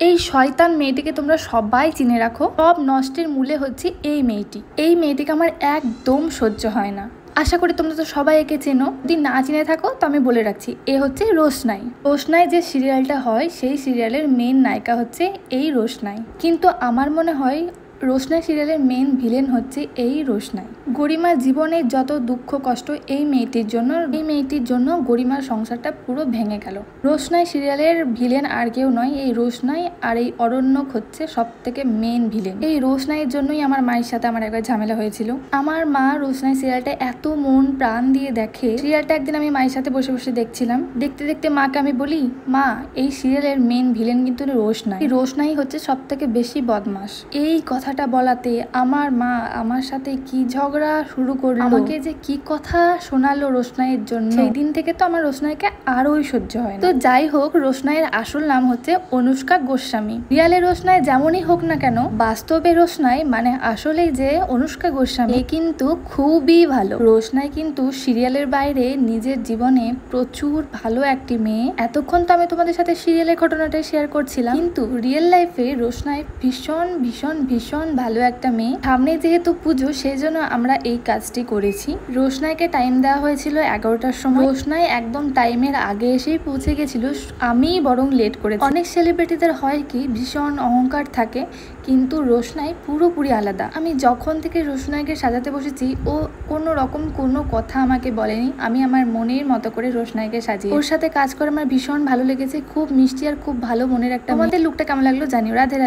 এই শয়তান মেয়েটিকে তোমরা সবাই চিনে রাখো। সব নষ্টের মূলে হচ্ছে এই মেয়েটি। এই মেয়েটিকে আমার একদম সহ্য হয় না। আশা করি তোমরা তো সবাই একে চেনো। যদি না চিনে থাকো তো আমি বলে রাখছি, এ হচ্ছে রোশনাই। রোশনাই যে সিরিয়ালটা হয় সেই সিরিয়ালের মেন নায়িকা হচ্ছে এই রোশনাই। কিন্তু আমার মনে হয় রোশনাই সিরিয়ালের মেন ভিলেন হচ্ছে এই রোশনাই। গরিমার জীবনে যত দুঃখ কষ্ট এই মেয়েটির জন্য গরিমার সংসারটা পুরো ভেঙে গেল। রোশনাই সিরিয়ালের ভিলেন আর কেউ নয়, এই রোশনাই। আর এই অরণ্যক হচ্ছে সব থেকে মেন ভিলেন। এই রোশনাইয়ের জন্যই আমার মায়ের সাথে আমার একবার ঝামেলা হয়েছিল। আমার মা রোশনাই সিরিয়ালটা এত মন প্রাণ দিয়ে দেখে। সিরিয়ালটা একদিন আমি মায়ের সাথে বসে বসে দেখছিলাম। দেখতে দেখতে মাকে আমি বলি, মা এই সিরিয়ালের মেন ভিলেন কিন্তু রোশনাই। এই রোশনাই হচ্ছে সব থেকে বেশি বদমাস। এই কথাটা বলাতে আমার মা আমার সাথে কি ঝগড়া শুরু করলো, আমাকে যে কি কথা শোনালো রোশনাইয়ের জন্য। সেই দিন থেকে তো আমার রোশনাইকে আরোই সহ্য হয় না। তো যাই হোক, রোশনাইয়ের আসল নাম হচ্ছে অনুষ্কা গোস্বামী। রিয়ালে রোশনাই যেমনই হোক না কেন, বাস্তবে রোশনাই মানে আসলে যে অনুষ্কা গোস্বামী কিন্তু খুবই ভালো। রোশনাই কিন্তু সিরিয়ালের বাইরে নিজের জীবনে প্রচুর ভালো একটি মেয়ে। এতক্ষণ তো আমি তোমাদের সাথে সিরিয়ালের ঘটনাটাই শেয়ার করছিলাম, কিন্তু রিয়েল লাইফে রোশনাই ভীষণ ভীষণ ভীষণ ভালো একটা মেয়ে। সামনে যেহেতু পুজো, সেই জন্য আমরা এই কাজটি করেছি। রোশনাইকে টাইম দেওয়া হয়েছিল 11টার সময়। রোশনাই একদম টাইমের আগে এসেই পৌঁছে গেছিল, আমি বরং লেট করেছি। অনেক সেলিব্রিটিদের হয় কি ভীষণ অহংকার থাকে, কিন্তু রোশনাই পুরোপুরি আলাদা। আমি যখন থেকে রোশনাইকে সাজাতে বসেছি, ও কোনো রকম কোনো কথা আমাকে বলেনি। আমি আমার মনের মতো করে রোশনাইকে সাজিয়ে, ওর সাথে কাজ করে আমার ভীষণ ভালো লেগেছে। খুব মিষ্টি আর খুব ভালো মনের একটা। আমাদের লুকটা কেমন লাগলো জানিও। রাধে রাধে।